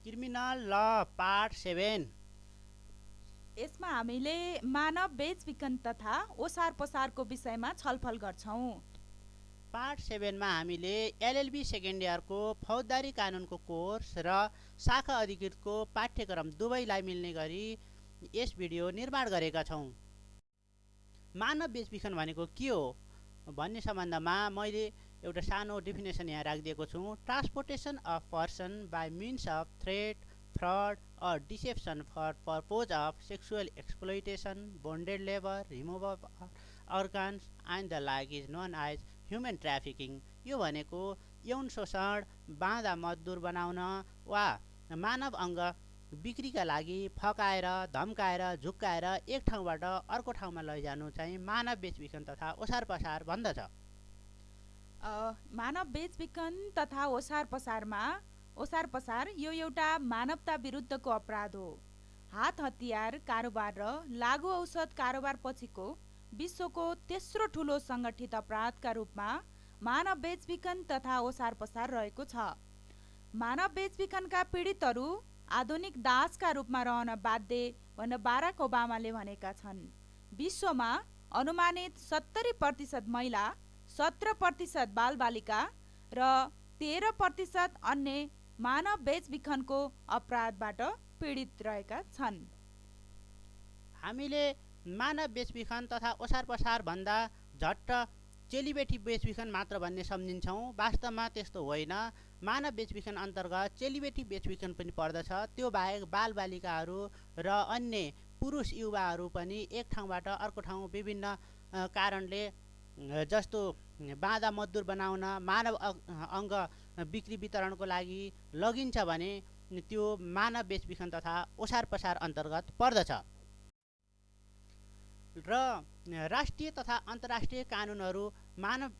Criminal ल part 7। यसमा हामीले मानव बेचबिखन तथा ओसार पसारको विषयमा छलफल गर्छौँ। पार्ट 7 मा हामीले एलएलबी सेकेन्ड इयरको फौजदारी कानुनको कोर्स र शाखा अधिकृतको पाठ्यक्रम दुवैलाई मिल्ने गरी यस भिडियो निर्माण गरेका छौँ। मानव बेचबिखन भनेको के हो भन्ने सम्बन्धमा मैले एउटा सानो डेफिनेसन यहाँ राखिदिएको छु। Transportation of person by means of threat, fraud or deception for purpose of sexual exploitation, bonded labor, removal of organs and the like is known as human trafficking। यो भनेको यौन शोषण, बाँधा मजदुर बनाउन वा मानव अङ्ग बिक्रीका लागि फकाएर, धम्काएर, झुक्काएर एक ठाउँबाट अर्को ठाउँमा लैजानु चाहिँ मानव बेचबिखन तथा ओसार पसार भन्दछ। मानव बेचबिखन तथा ओसार पसार यो एउटा मानवता विरुद्धको अपराध हो। हात हतियार कारोबार र लागु औषध कारोबार पछिको विश्वको तेस्रो ठुलो सङ्गठित अपराधका रूपमा मानव बेचबिखन तथा ओसार पसार रहेको छ। मानव बेचबिखनका पीडितहरू आधुनिक दासका रूपमा रहन बाध्य भनेर बाराक ओबामाले भनेका छन्। विश्वमा अनुमानित 70% महिला, 17% बालबालिका र 13% अन्य मानव बेचबिखनको अपराधबाट पीडित रहेका छन्। हामीले मानव बेचबिखन तथा ओसार पसार भन्दा झट्ट चेलीबेटी बेचबिखन मात्र भन्ने सम्झिन्छौँ। वास्तवमा त्यस्तो होइन। मानव बेचबिखन अन्तर्गत चेलीबेटी बेचबिखन पनि पर्दछ। त्यो बाहेक बालबालिकाहरू र अन्य पुरुष युवाहरू पनि एक ठाउँबाट अर्को ठाउँ विभिन्न कारणले जस्तो बाँधा मजदुर बनाउन, मानव अङ्ग बिक्री वितरणको लागि लगिन्छ भने त्यो मानव बेचबिखन तथा ओसार पसार अन्तर्गत पर्दछ। र राष्ट्रिय तथा अन्तर्राष्ट्रिय कानुनहरू मानव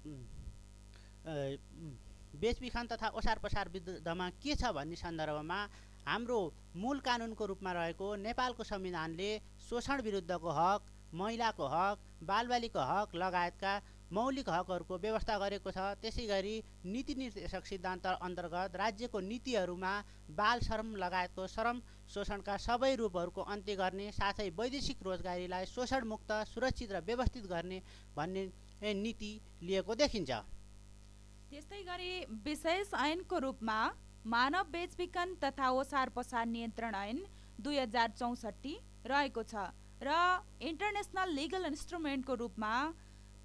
बेचबिखन तथा ओसार पसार विरुद्धमा के छ भन्ने सन्दर्भमा हाम्रो मूल कानुनको रूपमा रहेको नेपालको संविधानले शोषण विरुद्धको हक, महिलाको हक, बालबालिकाको हक लगायतका मौलिक हकहरूको व्यवस्था गरेको छ। त्यसै गरी नीति निर्देशक सिद्धान्त अन्तर्गत राज्यको नीतिहरूमा बाल श्रम लगायतको श्रम शोषणका सबै रूपहरूको अन्त्य गर्ने साथै वैदेशिक रोजगारीलाई शोषणमुक्त, सुरक्षित र व्यवस्थित गर्ने भन्ने नीति लिएको देखिन्छ। त्यस्तै गरी विशेष ऐनको रूपमा मानव बेचबिखन तथा ओसार पसार नियन्त्रण ऐन 2064 रहेको छ र इन्टरनेसनल लिगल इन्स्ट्रुमेन्टको रूपमा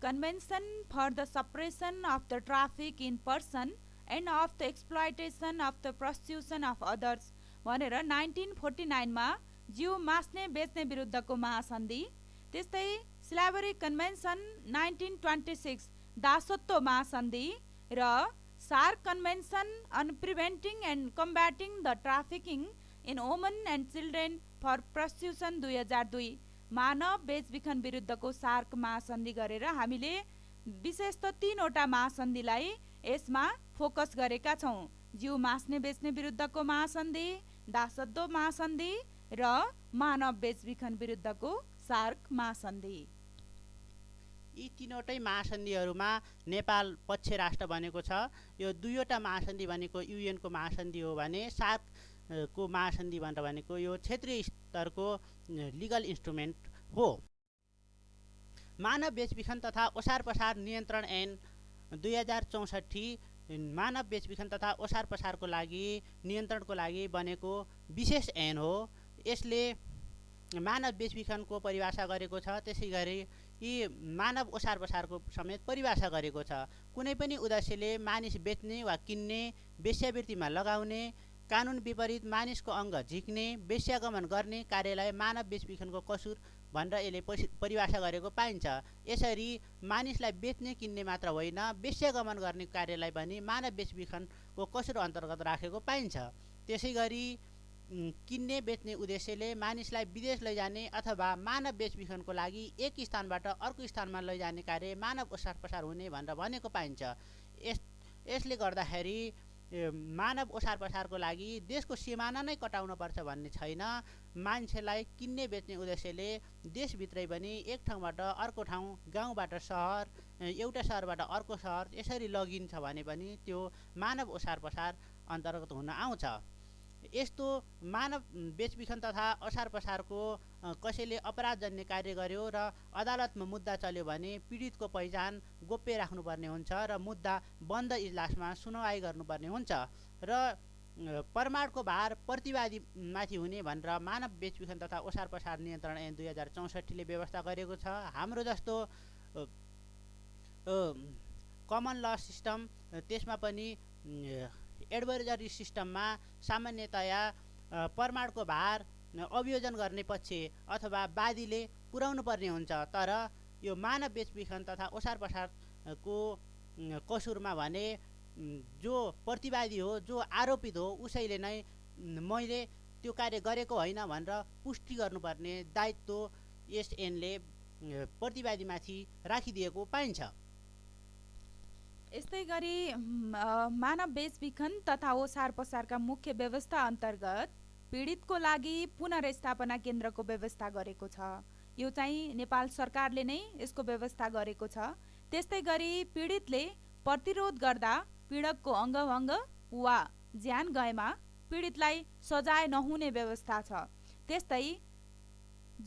convention for the suppression of the traffic in person and of the exploitation of the prostitution of others भनेर 1949 मा जीव मास्ने बेच्ने विरुद्धको महासन्धि, त्यस्तै स्ल्याभरी कन्भेन्सन 1926 दासत्व महासन्धि र SAARC convention on preventing and combating the trafficking in woman and children for prostitution 2002 मानव बेचबिखन विरुद्धको सार्क महासन्धि गरेर हामीले विशेष त 3वटा महासन्धिलाई यसमा फोकस गरेका छौँ। जीव मास्ने बेच्ने विरुद्धको महासन्धि, दासत्व महासन्धि र मानव बेचबिखन विरुद्धको सार्क महासन्धि। यी तीनवटै महासन्धिहरूमा नेपाल पक्ष राष्ट्र बनेको छ। यो 2वटा महासन्धि भनेको युएनको महासन्धि हो भने सार्कको महासन्धि भनेको यो क्षेत्रीय स्तरको लिगल इन्स्ट्रुमेन्ट हो। मानव बेचबिखन तथा ओसार पसार नियन्त्रण ऐन 2064 मानव बेचबिखन तथा ओसार पसारको लागि नियन्त्रणको लागि बनेको विशेष ऐन हो। यसले मानव बेचबिखनको परिभाषा गरेको छ। त्यसै गरी यी मानव ओसार पसारको समेत परिभाषा गरेको छ। कुनै पनि उद्देश्यले मानिस बेच्ने वा किन्ने, वेश्यावृत्तिमा लगाउने, कानुन विपरीत मानिसको अङ्ग झिक्ने, वेश्यागमन गर्ने कार्यलाई मानव बेचबिखनको कसुर भनेर यसले परिभाषा गरेको पाइन्छ। यसरी मानिसलाई बेच्ने किन्ने मात्र होइन, वेश्यागमन गर्ने कार्यलाई पनि मानव बेचबिखनको कसुर अन्तर्गत राखेको पाइन्छ। त्यसै गरी किन्ने बेच्ने उद्देश्यले मानिसलाई विदेश लैजाने अथवा मानव बेचबिखनको लागि एक स्थानबाट अर्को स्थानमा लैजाने कार्य मानव ओसार पसार हुने भनेर भनेको पाइन्छ। यसले गर्दाखेरि मानव ओसार पसारको लागि देशको सिमाना नै कटाउनुपर्छ भन्ने छैन। मान्छेलाई किन्ने बेच्ने उद्देश्यले देशभित्रै पनि एक ठाउँबाट अर्को ठाउँ, गाउँबाट सहर, एउटा सहरबाट अर्को सहर यसरी लगिन्छ भने पनि त्यो मानव ओसार पसार अन्तर्गत हुन आउँछ। यस्तो मानव बेचबिखन तथा असार पसारको कसैले अपराधजन्य कार्य गर्यो र अदालतमा मुद्दा चल्यो भने पीडितको पहिचान गोप्य राख्नुपर्ने हुन्छ र मुद्दा बन्द इजलासमा सुनवाई गर्नुपर्ने हुन्छ र प्रमाणको भार प्रतिवादीमाथि हुने भनेर मानव बेचबिखन तथा ओसार पसार नियन्त्रण ऐन 2064ले व्यवस्था गरेको छ। हाम्रो जस्तो कमन ल सिस्टम त्यसमा पनि एडभर्जरी सिस्टममा सामान्यतया प्रमाणको भार अभियोजन गर्ने पक्ष अथवा वादीले पुर्याउनु पर्ने हुन्छ। तर यो मानव बेचबिखन तथा ओसार पसारको कसुरमा भने जो प्रतिवादी हो, जो आरोपित हो, उसैले नै मैले त्यो कार्य गरेको होइन भनेर पुष्टि गर्नुपर्ने दायित्व यस ऐनले प्रतिवादीमाथि राखिदिएको पाइन्छ। यस्तै गरी मानव बेचबिखन तथा ओसार पसारका मुख्य व्यवस्था अन्तर्गत पीडितको लागि पुनर्स्थापना केन्द्रको व्यवस्था गरेको छ। यो चाहिँ नेपाल सरकारले नै यसको व्यवस्था गरेको छ। त्यस्तै गरी पीडितले प्रतिरोध गर्दा पीडकको अङ्गभङ्ग वा ज्यान गएमा पीडितलाई सजाय नहुने व्यवस्था छ। त्यस्तै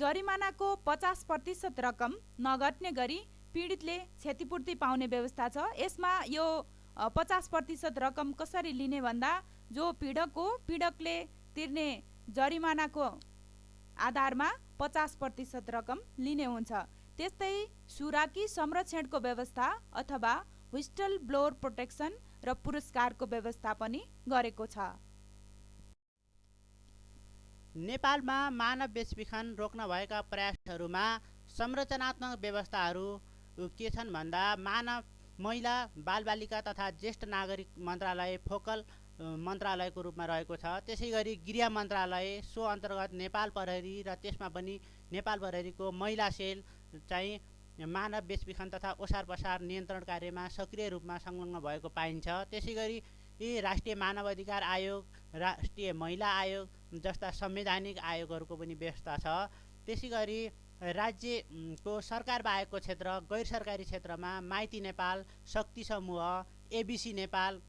जरिमानाको 50% रकम नघट्ने गरी पीडितले क्षतिपूर्ति पाउने व्यवस्था छ। यसमा यो 50% रकम कसरी लिने भन्दा जो पीडक हो, पीडकले तिर्ने जरिमानाको आधारमा 50% रकम लिने हुन्छ। त्यस्तै सुराकी संरक्षणको व्यवस्था अथवा व्हिस्टल ब्लोअर प्रोटेक्सन र पुरस्कारको व्यवस्था पनि गरेको छ। नेपालमा मानव बेचबिखन रोक्न भएका प्रयासहरूमा संरचनात्मक व्यवस्थाहरू के छन् भन्दा महिला बालबालिका तथा ज्येष्ठ नागरिक मन्त्रालय फोकल मन्त्रालयको रूपमा रहेको छ। त्यसै गरी गृह मन्त्रालय, सो अन्तर्गत नेपाल प्रहरी र त्यसमा पनि नेपाल प्रहरीको महिला सेल चाहिँ मानव बेचबिखन तथा ओसार पसार नियन्त्रण कार्यमा सक्रिय रूपमा संलग्न भएको पाइन्छ। त्यसै गरी राष्ट्रिय मानव अधिकार आयोग, राष्ट्रिय महिला आयोग जस्ता संवैधानिक आयोगहरूको पनि व्यवस्था छ। त्यसै गरी राज्यको सरकार बाहेकको क्षेत्र, गैर सरकारी क्षेत्रमा माइती नेपाल, शक्ति समूह, एबिसी नेपाल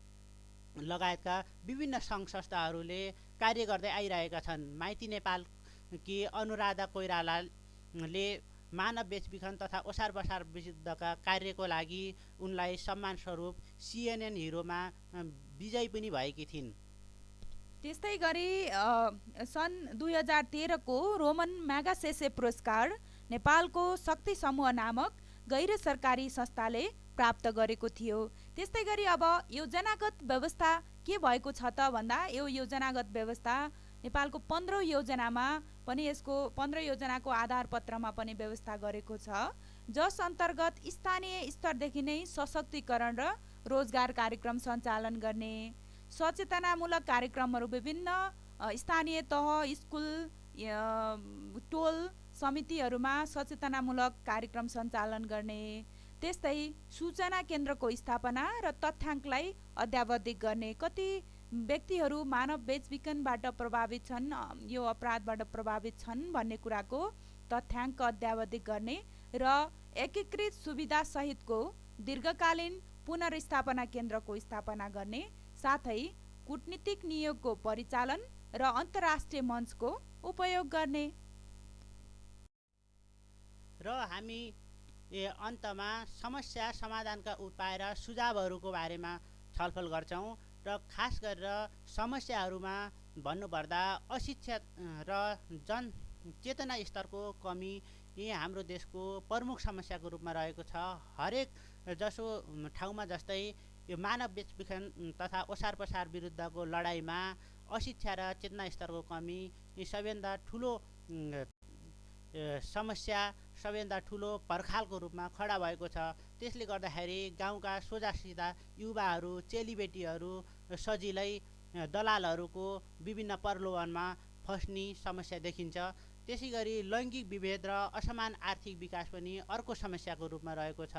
लगायतका विभिन्न सङ्घ संस्थाहरूले कार्य गर्दै आइरहेका छन्। माइती नेपाल कि अनुराधा कोइरालाले मानव बेचबिखन तथा ओसार पसार विरुद्धका कार्यको लागि उनलाई सम्मान स्वरूप CNN हिरोमा विजयी पनि भएकी थिइन्। त्यस्तै गरी सन् 2013 को रोमन म्यागासेसे पुरस्कार नेपालको शक्ति समूह नामक गैर सरकारी संस्थाले प्राप्त गरेको थियो। त्यस्तै गरी अब योजनागत व्यवस्था के भएको छ त भन्दा यो योजनागत व्यवस्था नेपालको 15 योजनामा पनि यसको 15 योजनाको आधार पत्रमा पनि व्यवस्था गरेको छ, जस अन्तर्गत स्थानीय स्तरदेखि नै सशक्तिकरण र रोजगार कार्यक्रम सञ्चालन गर्ने, सचेतनामूलक कार्यक्रमहरू विभिन्न स्थानीय तह, स्कुल, टोल समितिहरूमा सचेतनामूलक कार्यक्रम सञ्चालन गर्ने, त्यस्तै सूचना केन्द्रको स्थापना र तथ्याङ्कलाई अद्यावधिक गर्ने। कति व्यक्तिहरू मानव बेचबिखनबाट प्रभावित छन्, यो अपराधबाट प्रभावित छन् भन्ने कुराको तथ्याङ्क अद्यावधिक गर्ने र एकीकृत सुविधा सहितको दीर्घकालीन पुनर्स्थापना केन्द्रको स्थापना गर्ने, साथै कूटनीतिक नियोगको परिचालन र अन्तर्राष्ट्रिय मञ्चको उपयोग गर्ने। र हामी अन्तमा समस्या समाधानका उपाय र सुझावहरूको बारेमा छलफल गर्छौँ र खास गरेर समस्याहरूमा भन्नुपर्दा अशिक्षित र जनचेतना स्तरको कमी हाम्रो देशको प्रमुख समस्याको रूपमा रहेको छ। हरेक जसो ठाउँमा जस्तै यो मानव बेचबिखन तथा ओसार पसार विरुद्धको लडाइँमा अशिक्षा र चेतना स्तरको कमी सबैभन्दा ठुलो समस्या, सबैभन्दा ठुलो पर्खालको रूपमा खडा भएको छ। त्यसले गर्दाखेरि गाउँका सोझासिधा युवाहरू, चेलीबेटीहरू सजिलै दलालहरूको विभिन्न प्रलोभनमा फस्ने समस्या देखिन्छ। त्यसै गरी लैङ्गिक विभेद र असमान आर्थिक विकास पनि अर्को समस्याको रूपमा रहेको छ।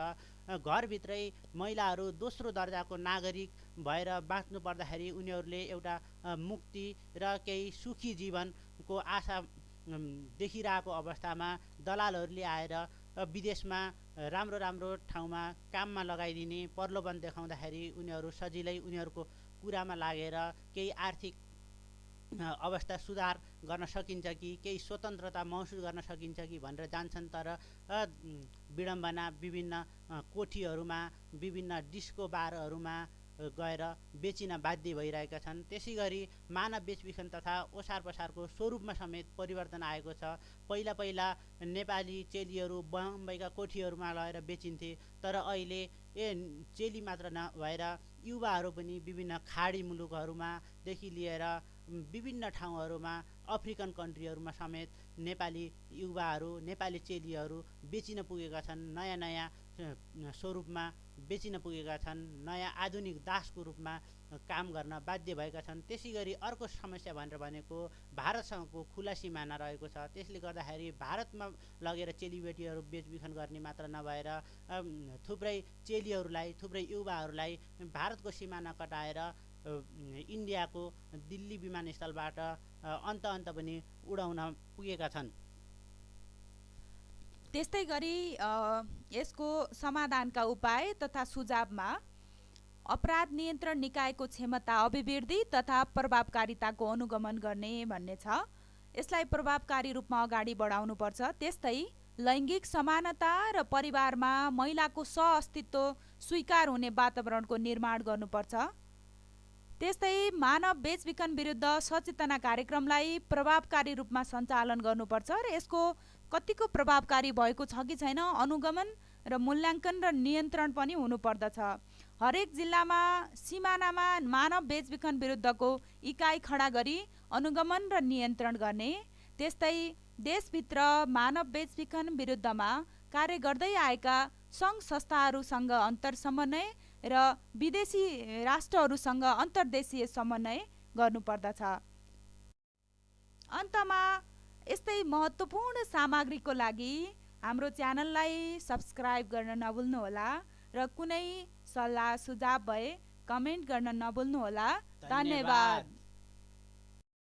घरभित्रै महिलाहरू दोस्रो दर्जाको नागरिक भएर बाँच्नु पर्दाखेरि उनीहरूले एउटा मुक्ति र केही सुखी जीवनको आशा देखिरहेको अवस्थामा दलालहरूले आएर विदेशमा राम्रो राम्रो ठाउँमा काममा लगाइदिने प्रलोभन देखाउँदाखेरि उनीहरू सजिलै उनीहरूको कुरामा लागेर केही आर्थिक अवस्था सुधार गर्न सकिन्छ कि केही स्वतन्त्रता महसुस गर्न सकिन्छ कि भनेर जान्छन्। तर विडम्बना विभिन्न कोठीहरूमा विभिन्न डिस्को बारहरूमा गएर बेचिन बाध्य भइरहेका छन्। त्यसै गरी मानव बेचबिखन तथा ओसार पसारको स्वरूपमा समेत परिवर्तन आएको छ। पहिला पहिला नेपाली चेलीहरू बम्बईका कोठीहरूमा लगेर बेचिन्थे, तर अहिले चेली मात्र नभएर युवाहरू पनि विभिन्न खाडी मुलुकहरूमा देखि लिएर विभिन्न ठाउँहरूमा अफ्रिकन कन्ट्रीहरूमा समेत नेपाली युवाहरू नेपाली चेलीहरू बेचिन पुगेका छन्। नयाँ नयाँ स्वरूपमा बेचिन पुगेका छन्। नयाँ आधुनिक दासको रूपमा काम गर्न बाध्य भएका छन्। त्यसै गरी अर्को समस्या भनेको भारतसँगको खुला सिमाना रहेको छ। त्यसले गर्दाखेरि भारतमा लगेर चेलीबेटीहरू बेचबिखन गर्ने मात्र नभएर थुप्रै चेलीहरूलाई थुप्रै युवाहरूलाई भारतको सिमाना कटाएर इन्डियाको दिल्ली विमानस्थलबाट अन्त पनि उडाउन पुगेका छन्। त्यस्तै गरी यसको समाधानका उपाय तथा सुझावमा अपराध नियन्त्रण निकायको क्षमता अभिवृद्धि तथा प्रभावकारिताको अनुगमन गर्ने भन्ने छ। यसलाई प्रभावकारी रूपमा अगाडि बढाउनुपर्छ। त्यस्तै लैङ्गिक समानता र परिवारमा महिलाको सहअस्तित्व स्वीकार हुने वातावरणको निर्माण गर्नुपर्छ। त्यस्तै मानव बेचबिखन विरुद्ध सचेतना कार्यक्रमलाई प्रभावकारी रूपमा सञ्चालन गर्नुपर्छ र यसको कतिको प्रभावकारी भएको छ कि छैन अनुगमन र मूल्याङ्कन र नियन्त्रण पनि हुनुपर्दछ। हरेक जिल्लामा सिमानामा मानव बेचबिखन विरुद्धको इकाइ खडा गरी अनुगमन र नियन्त्रण गर्ने। त्यस्तै देशभित्र मानव बेचबिखन विरुद्धमा कार्य गर्दै आएका सङ्घ संस्थाहरूसँग अन्तर समन्वय र विदेशी राष्ट्रहरूसँग अन्तर्देशीय समन्वय गर्नुपर्दछ। अन्तमा यस्तै महत्त्वपूर्ण सामग्रीको लागि हाम्रो च्यानललाई सब्स्क्राइब गर्न नभुल्नुहोला र कुनै सल्लाह सुझाव भए कमेन्ट गर्न नभुल्नुहोला। धन्यवाद।